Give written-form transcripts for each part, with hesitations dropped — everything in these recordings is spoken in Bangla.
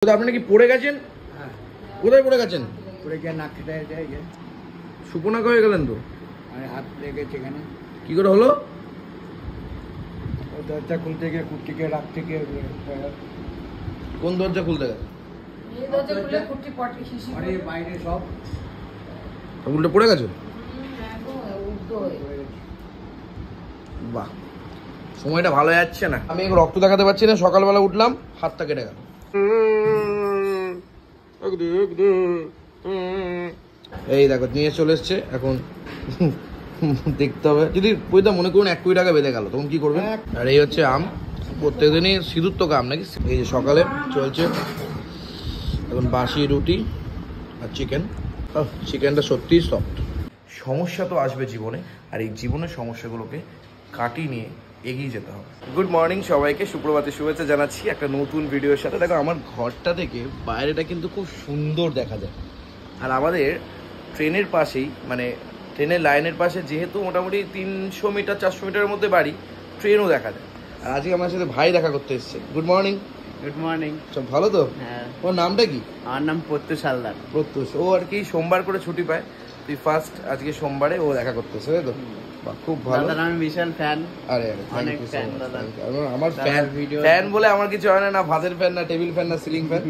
আপনি কি পড়ে গেছেন? হ্যাঁ, কোথায় পড়ে গেছেন? পড়ে গিয়ে নাক কেটে যায়। সুপনাকা হয়ে গেলেন তো। মানে হাত লেগেছে এখানে। কি করে হলো? ও দরজা খুলতে গিয়ে কুর্তিকে রাখতে গিয়ে কোন দরজা খুলতে গেছে? এই দরজা খুলে কুর্তি পটি শিশি মানে বাইরে সব উল্টে পড়ে গেছে? একদম উল্টো হয়ে বাহ, সময়টা ভালো যাচ্ছে না। আমি রক্ত দেখাতে পারছি না। সকালবেলা উঠলাম, হাতটা কেটে গেল। এই দেখো নিয়ে চলে এসছে। এখন দেখতে হবে। যদি বইটা মনে করুন 1 কোটি টাকা বেঁধে গেল, তখন কি করবেন? আর এই হচ্ছে আম। প্রত্যেকদিনই সিঁদুর তো আম নাকি। এই যে সকালে চলছে এখন বাসি রুটি আর চিকেন। চিকেনটা সত্যিই সফট। সমস্যা তো আসবে জীবনে, আর এই জীবনের সমস্যাগুলোকে কাটিয়ে নিয়ে এগিয়ে যেতে হবে। গুড মর্নিং সবাইকে, সুপ্রভাতের শুভেচ্ছা জানাচ্ছি একটা নতুন ভিডিওর সাথে। দেখো আমার ঘরটা থেকে বাইরেটা কিন্তু খুব সুন্দর দেখা যায়। আর আমাদের ট্রেনের পাশেই, মানে ট্রেনের লাইনের পাশে, যেহেতু মোটামুটি 300 মিটার 400 মিটারের মধ্যে বাড়ি, ট্রেনও দেখা যায়। আর আজকে আমার সাথে ভাই দেখা করতে এসছে। Good morning. Good morning. সব ভালো তো? হ্যাঁ। ওর নামটা কি? আমার নাম প্রত্যুষ হালদার। প্রত্যুষ। ও আর কি সোমবার করে ছুটি পায়। তুই ফার্স্ট আজকে সোমবারে ও দেখা করতেছে, তাই তো? বাহ, খুব ভালো। দাদার আমি বিশাল ফ্যান। আরে অনেক ফ্যান দাদা। আমার দাদার ভিডিও ফ্যান বলে আমার কিছু হয় না, না ভাতের ফ্যান, না টেবিল ফ্যান, না সিলিং ফ্যান।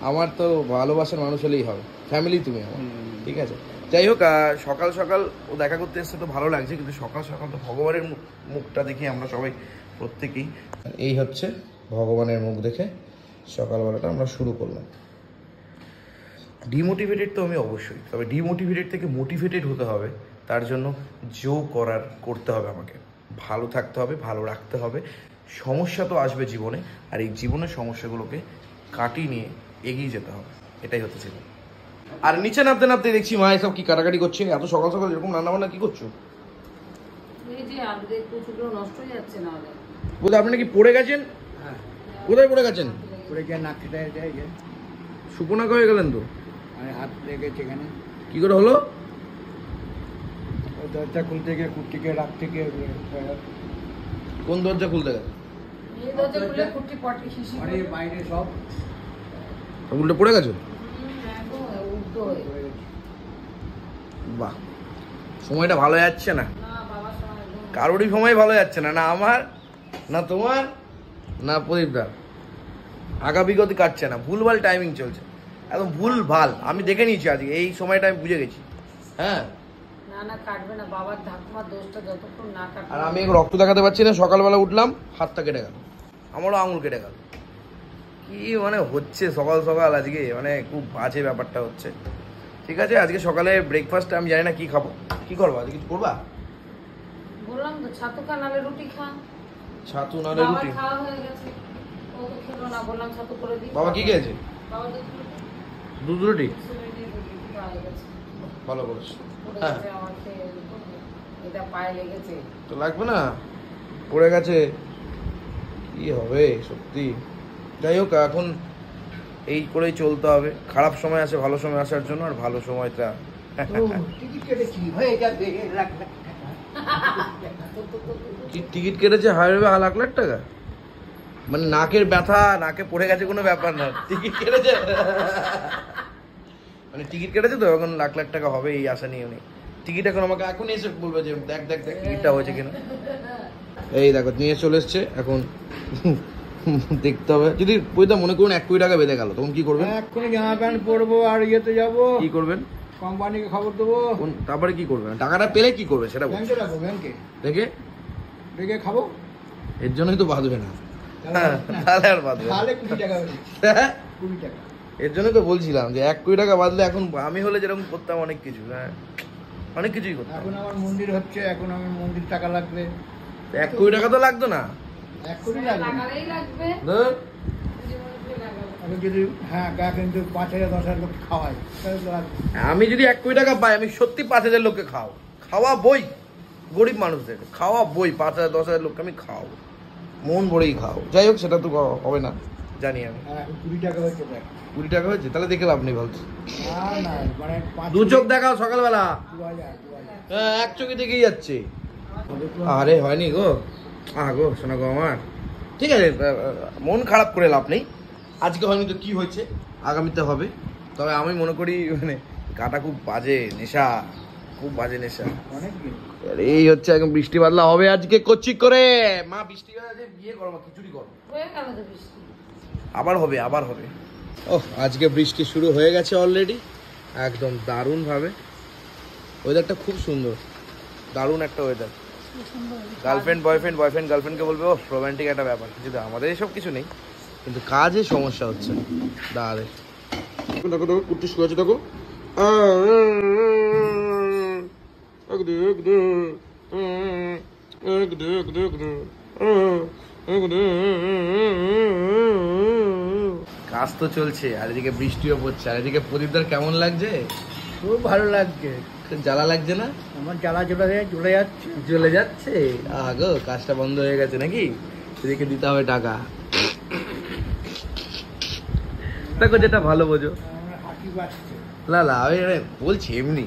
আমার তো ভালোবাসার মানুষ হলেই হবে। ফ্যামিলি তুমি আমার, ঠিক আছে? যাই হোক, সকাল সকাল ও দেখা করতে এসছে তো ভালো লাগছে, কিন্তু সকাল সকাল তো ভগবানের মুখটা দেখি আমরা সবাই প্রত্যেকেই। এই হচ্ছে ভগবানের মুখ দেখে সকালবেলাটা আমরা শুরু করলাম। ডিমোটিভেটেড তো আমি অবশ্যই, তবে ডিমোটিভেটেড থেকে মোটিভেটেড হতে হবে। তার জন্য যোগ করতে হবে আমাকে। ভালো থাকতে হবে, ভালো রাখতে হবে। সমস্যা তো আসবে জীবনে, আর এই জীবনের সমস্যাগুলোকে কাটিয়ে নিয়ে এগিয়ে যেতে হবে। এটাই হতে ছিল। আর নিচে নামতে নামতে দেখছি মা এসব কি কাটাকাটি করছে। এত সকাল সকাল এরকম রান্না বান্না কি করছো? এই যে আমাদের কচুগুলো নষ্ট হয়ে যাচ্ছে না হলে। বোধহয় আপনি কি পড়ে গেছেন? হ্যাঁ, কোথায় পড়ে গেছেন? পড়ে গিয়ে নাক কেটে যায়। সুপনাকা হয়ে গেলেন তো। মানে হাত লেগেছে এখানে। কি করে হলো? ও দরজা খুলতে গিয়ে কুর্তিকে রাখতে গিয়ে কোন দরজা খুলতে গেছে? এই দরজা খুলে কুর্তি পটি শিশি মানে বাইরে সব উল্টে পড়ে গেছে? একদম উল্টো হয়ে বাহ, সময়টা ভালো যাচ্ছে না। না বাবার সময় একদম কারোরই সময় ভালো যাচ্ছে না, না আমার, না তোমার, না প্রদীপদার। আগা বিগতি কাটছে না, ভুলভাল টাইমিং চলছে, একদম ভুল ভাল। আমি দেখে নিয়েছি আজকে এই সময়টা, আমি বুঝে গেছি। হ্যাঁ, না না কাটবে না, বাবার ধাক্মার দোষটা যতক্ষণ না কাটবে। আর আমি রক্ত দেখাতে পারছি না। সকালবেলা উঠলাম, হাতটা কেটে গেল। আমারও আঙুল কেটে গেল। কি মানে হচ্ছে সকাল সকাল আজকে, মানে খুব বাজে ব্যাপারটা হচ্ছে। ঠিক আছে, আজকে সকালে ব্রেকফাস্ট আমি জানি না কি খাবো। কি করবো আজকে, কিছু করবা? বললাম তো ছাতু খা নালে রুটি খা। ছাতু নালে বাবার রুটি। খাওয়া হয়ে গেছে, ও তো খেলো না, বললাম ছাতু করে দিই। বাবা কি খেয়েছে? বাবা দুধ রুটি। হয়ে গেছে, ভালো করেছে। পড়ে হ্যাঁ, গেছে আমার খেয়ে, এটা পায়ে লেগেছে। তো লাগবে না, পড়ে গেছে, কি হবে সত্যি। যাই হোক, এখন এই করেই চলতে হবে। খারাপ সময় আসে ভালো সময় আসার জন্য, আর ভালো সময়টা টিকিট কেটেছি হয়ে যাবে। টিকিট কেটেছে হাইওয়ে 1,00,000 টাকা, মানে নাকের ব্যথা, নাকে পড়ে গেছে কোনো ব্যাপার না। টিকিট কেটেছে মানে টিকিট কেটেছে তো এখন লাখ লাখ টাকা হবে, এই আশা নিয়ে নেই। টিকিট এখন আমাকে এখন এসে বলবে যে দেখ দেখ দেখ টিকিটটা হয়েছে কিনা। এই দেখো নিয়ে চলে এসছে। এখন দেখতে হবে। যদি বইটা মনে করুন 1 কোটি টাকা বেঁধে গেল, তখন কি করবেন? এক্ষুনি জামা প্যান্ট পরবো আর ইয়েতে যাবো। কি করবেন? কোম্পানিকে খবর দেবো। তারপরে কি করবেন? টাকাটা পেলে কি করবে সেটা বলুন। ব্যাংকে রাখবো, ব্যাংকে দেখে রেখে খাবো। এর জন্যই তো বাঁধবে না। তাহলে আর বাঁধবে না। তাহলে 20 টাকা হয়েছে। 20 টাকা। এর জন্য তো বলছিলাম যে 1 কোটি টাকা বাঁধলে, এখন আমি হলে যেরকম করতাম অনেক কিছু, হ্যাঁ অনেক কিছুই করতাম। এখন আমার মন্দির হচ্ছে, এখন আমি মন্দির টাকা লাগবে। 1 কোটি টাকা তো লাগতো না। 1 কোটি লাগবে না। লাগালেই লাগবে। ধুর, জীবনে লাগাবে। আমি যদি গা কিন্তু 5,000 10,000 লোক খাওয়াই তাহলে তো লাগবে। আমি যদি 1 কোটি টাকা পাই, আমি সত্যি 5,000 লোককে খাওয়া বই, গরিব মানুষদের খাওয়া বই, 5,000 10,000 লোককে আমি খাও, মন ভরেই খাও। যাই হোক, সেটা তো হবে না জানি আমি। এখন 20 টাকা হয়েছে দেখ। 20 টাকা হয়েছে, তাহলে দেখে লাভ নেই বলছি। না না, মানে 2 চোখ দেখাও সকালবেলা। 2000 হ্যাঁ, 1 চোখে দেখেই যাচ্ছে। আরে হয়নি গো, গো শোনা গো আমার। ঠিক আছে, মন খারাপ করে লাভ নেই। আজকে হয়নি তো কি হয়েছে, আগামীতে হবে। তবে আমি মনে করি মানে গাটা খুব বাজে নেশা, খুব বাজে নেশা। আর এই হচ্ছে একদম বৃষ্টি বাদলা হবে আজকে কচ্ছি করে। মা বৃষ্টি বাদলা বিয়ে করো, খিচুড়ি করো। হয়ে গেল তো বৃষ্টি। আবার হবে, আবার হবে। ওহ, আজকে বৃষ্টি শুরু হয়ে গেছে অলরেডি, একদম দারুণ ভাবে। ওয়েদারটা খুব সুন্দর, দারুণ একটা ওয়েদার। গার্লফ্রেন্ড বয়ফ্রেন্ড, বয়ফ্রেন্ড গার্লফ্রেন্ডকে বলবে ও রোম্যান্টিক একটা ব্যাপার, কিন্তু আমাদের এসব কিছু নেই, কিন্তু কাজে সমস্যা হচ্ছে। দাঁড়ে দেখো দেখো কুট্টি শুয়েছে দেখো। কাজ তো চলছে আর এদিকে বৃষ্টিও পড়ছে, আর এদিকে প্রদীপদার কেমন লাগছে? খুব ভালো লাগছে। জ্বালা লাগছে না? আমার জ্বালা চলে যাচ্ছে। চলে যাচ্ছে। আগো কাজটা বন্ধ হয়ে গেছে নাকি? এদিকে দিতে হবে টাকা। দেখো যেটা ভালো বোঝো। আমার হাঁটি বাজছে, না না আমি বলছি এমনি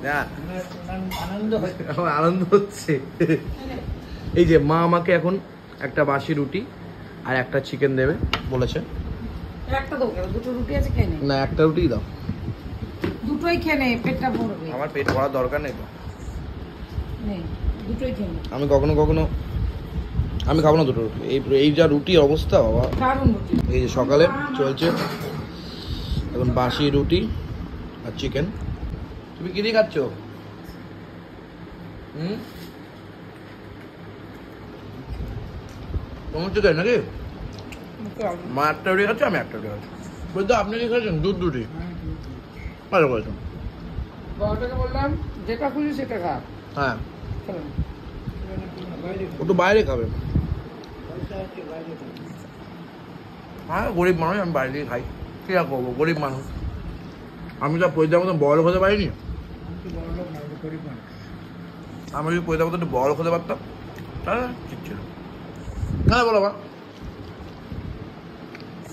না, আনন্দ হচ্ছে। আমার আনন্দ হচ্ছে। এই যে মা আমাকে এখন একটা বাসি রুটি আর একটা চিকেন দেবে বলেছে। একটা দাও কেন, দুটো রুটি আছে খেয়ে নে। না একটা রুটি দাও। দুটোই খেয়ে নে, পেটটা ভরবে। আমার পেট ভরার দরকার নেই তো। নে, দুটোই খেয়ে নে। আমি কখনো কখনো আমি খাবো না দুটো রুটি। এই যা রুটির অবস্থা বাবা। দারুণ রুটি। এই যে সকালে চলছে এখন বাসি রুটি আর চিকেন। তুমি কি দিয়ে খাচ্ছ? তোমার চিকেন নাকি? মা একটা রুটি খাচ্ছে, আমি একটা রুটি খাচ্ছি। বলতো আপনি কি খাচ্ছেন? দুধ রুটি ভালো করেছেন। বড়টাকে বললাম যেটা খুশি সেটা খা। হ্যাঁ চলো। ও তো বাইরে খাবে। হ্যাঁ গরিব মানুষ, আমি বাইরে দিয়ে খাই। কি আর করবো, গরিব মানুষ। আমি তো পয়সার মতন বড় হতে পারিনি। আমি যদি পয়সার মতো একটু বড় হতে পারতাম তাহলে ঠিক ছিল। হ্যাঁ বলো বা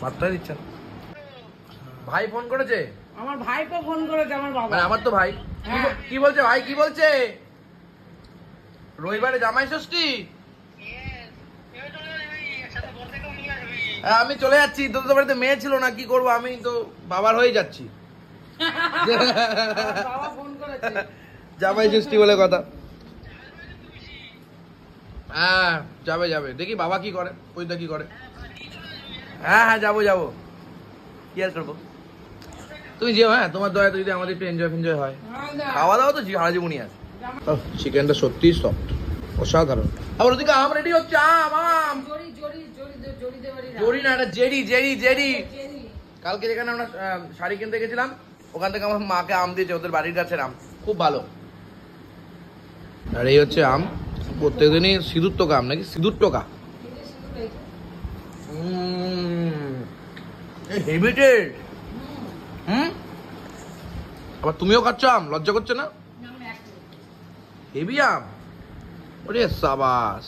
মাত্রাই দিচ্ছে না। ভাই ফোন করেছে? আমার ভাইকে ফোন করেছে আমার বাবা। মানে আমার তো ভাই। হ্যাঁ। কি বলছে ভাই, কি বলছে? রবিবারে জামাই ষষ্ঠী? হ্যাঁ, আমি চলে যাচ্ছি। তোদের বাড়িতে মেয়ে ছিল না, কি করবো, আমি তো বাবার হয়ে যাচ্ছি। বাবা ফোন করেছে। জামাই ষষ্ঠী বলে কথা। হ্যাঁ যাবে যাবে, দেখি বাবা কি করে, ওইটা কি করে। হ্যাঁ হ্যাঁ যাবো যাবো, কি আর করবো। তুমি যেও, হ্যাঁ তোমার দয়া তো যদি আমাদের একটু এনজয় ফেনজয় হয়। খাওয়া দাওয়া তো সারা জীবনই আছে। চিকেনটা সত্যি সফট, অসাধারণ। আবার ওদিকে আম রেডি হচ্ছে। আম আম জড়ি জড়ি জড়ি জড়ি দে বাড়ি। জড়ি না, এটা জেরি জেরি জেরি। জেরি। কালকে যেখানে আমরা শাড়ি কিনতে গেছিলাম ওখান থেকে আমার মাকে আম দিয়েছে, ওদের বাড়ির গাছের আম, খুব ভালো। আর এই হচ্ছে আম, প্রত্যেকদিনই সিঁদুর টোকা আম নাকি, সিঁদুর টোকা। Heavy taste. আবার তুমিও খাচ্ছ আম, লজ্জা করছে না? হেভি আম, ওরে সাবাস।